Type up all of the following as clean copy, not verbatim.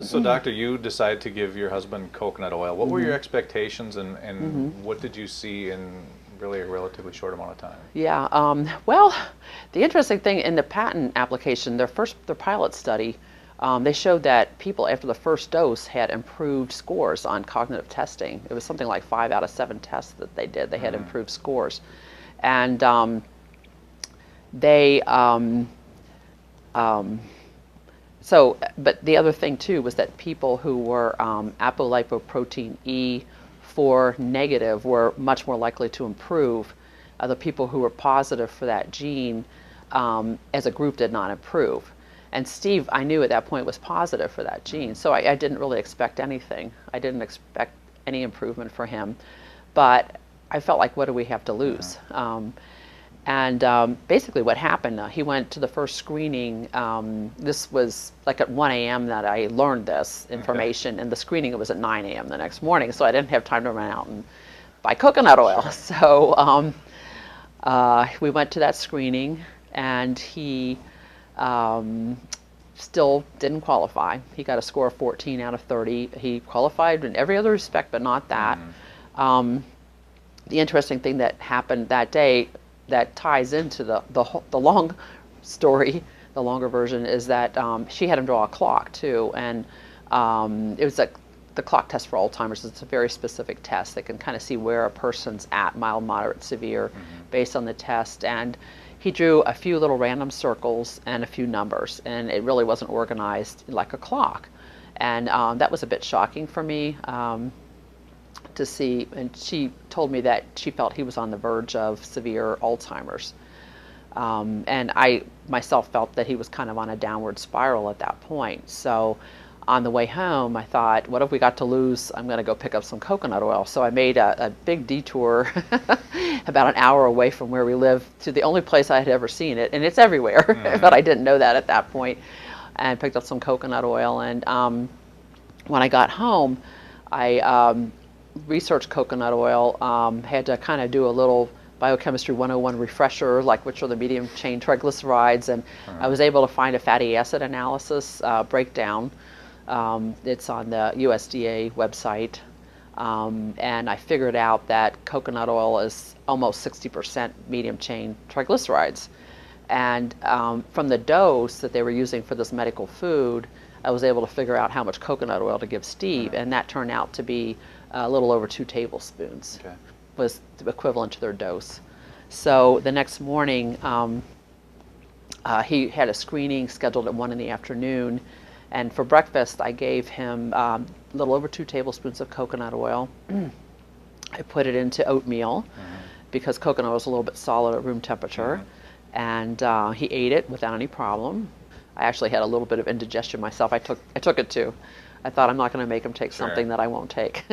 So, doctor, you decided to give your husband coconut oil. What were your Hmm. expectations, and what did you see in really a relatively short amount of time? Yeah. Well, the interesting thing in the patent application, their pilot study, they showed that people after the first dose had improved scores on cognitive testing. It was something like 5 out of 7 tests that they did. They had Mm, improved scores, and they but the other thing too was that people who were apolipoprotein E4 negative were much more likely to improve. The people who were positive for that gene as a group did not improve. And Steve, I knew at that point, was positive for that gene. So I didn't really expect anything. I didn't expect any improvement for him. But I felt like, what do we have to mm, lose? And basically, what happened, he went to the first screening. This was like at 1 a.m. that I learned this okay, information, and the screening was at 9 a.m. the next morning, so I didn't have time to run out and buy coconut oil. sure. So we went to that screening, and he um, still didn't qualify. He got a score of 14 out of 30. He qualified in every other respect, but not that. Mm, Um, the interesting thing that happened that day that ties into the long story, the longer version, is that she had him draw a clock too, and it was the clock test for Alzheimer's. It's a very specific test that can kind of see where a person's at, mild, moderate, severe, mm, based on the test. And he drew a few little random circles and a few numbers, and it really wasn't organized like a clock. And that was a bit shocking for me. To see, and she told me that she felt he was on the verge of severe Alzheimer's. And I myself felt that he was kind of on a downward spiral at that point. So on the way home, I thought, what if we got to lose? I'm going to go pick up some coconut oil. So I made a big detour about an hour away from where we live to the only place I had ever seen it. And it's everywhere, but mm, I didn't know that at that point. And picked up some coconut oil. And when I got home, I researched coconut oil, had to kind of do a little biochemistry 101 refresher, like which are the medium chain triglycerides, and I mm, was able to find a fatty acid analysis breakdown. It's on the USDA website. And I figured out that coconut oil is almost 60% medium chain triglycerides. And from the dose that they were using for this medical food, I was able to figure out how much coconut oil to give Steve, mm, and that turned out to be a little over 2 tablespoons, okay. was equivalent to their dose. So the next morning, he had a screening scheduled at 1 in the afternoon, and for breakfast, I gave him a little over 2 tablespoons of coconut oil. I put it into oatmeal Mm, because coconut oil is a little bit solid at room temperature, mm, and he ate it without any problem. I actually had a little bit of indigestion myself. I took it too. I thought, I'm not going to make him take sure. something that I won't take.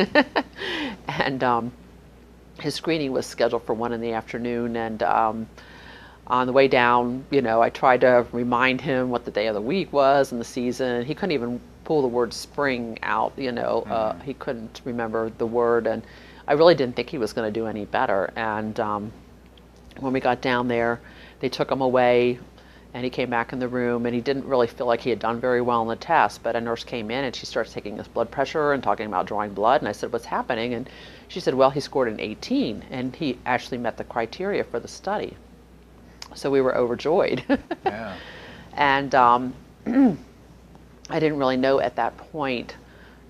And his screening was scheduled for 1 in the afternoon, and on the way down, I tried to remind him what the day of the week was and the season. He couldn't even pull the word spring out. Mm, He couldn't remember the word, and I really didn't think he was going to do any better. And when we got down there, they took him away, and he came back in the room, and he didn't really feel like he had done very well in the test. But a nurse came in, and she starts taking his blood pressure and talking about drawing blood. And I said, what's happening? And she said, well, he scored an 18, and he actually met the criteria for the study. So we were overjoyed. yeah. And I didn't really know at that point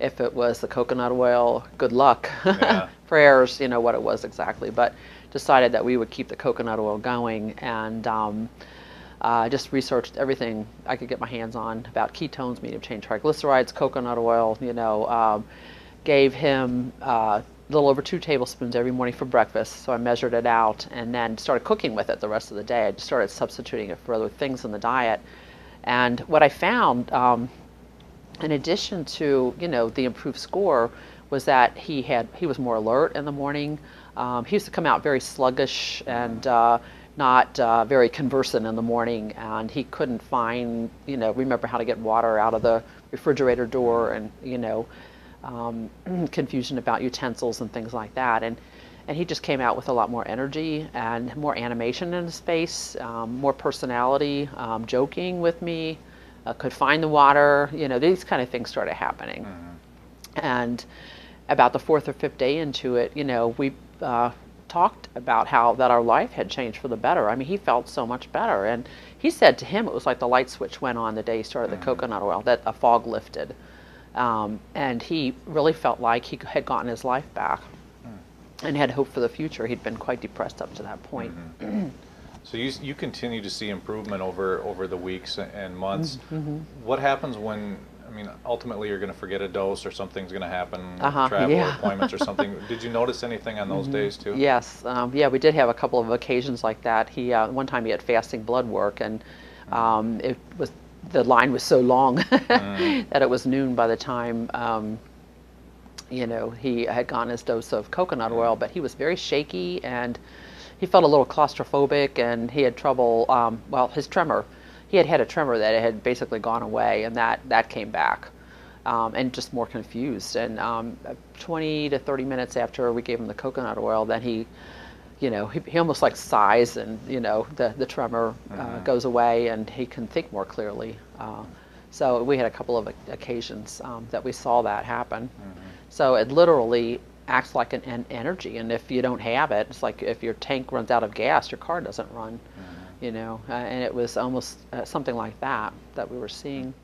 if it was the coconut oil, good luck, Yeah. prayers, what it was exactly. But decided that we would keep the coconut oil going, and just researched everything I could get my hands on about ketones, medium chain triglycerides, coconut oil. Gave him a little over 2 tablespoons every morning for breakfast. So I measured it out, and then started cooking with it the rest of the day. I just started substituting it for other things in the diet. And what I found, in addition to the improved score, was that he was more alert in the morning. He used to come out very sluggish and not very conversant in the morning, and he couldn't find remember how to get water out of the refrigerator door, and confusion about utensils and things like that. And he just came out with a lot more energy and more animation in his face, more personality, joking with me, could find the water. These kind of things started happening. And about the fourth or fifth day into it, we talked about how that our life had changed for the better. I mean, he felt so much better. And he said to him it was like the light switch went on the day he started the coconut oil, that a fog lifted. And he really felt like he had gotten his life back and had hope for the future. He'd been quite depressed up to that point. So you continue to see improvement over the weeks and months. What happens when, I mean, ultimately you're going to forget a dose or something's going to happen, travel appointments or something. Did you notice anything on those days too? Yes. Yeah, we did have a couple of occasions like that. One time he had fasting blood work, and the line was so long that it was noon by the time he had gotten his dose of coconut oil, but he was very shaky and he felt a little claustrophobic, and he had trouble, his tremor. He had a tremor that had basically gone away, and that came back, and just more confused. And 20 to 30 minutes after we gave him the coconut oil, then he almost like sighs, and the tremor goes away, and he can think more clearly. So we had a couple of occasions that we saw that happen. So it literally acts like an energy, and if you don't have it, it's like if your tank runs out of gas, your car doesn't run. And it was almost something like that we were seeing.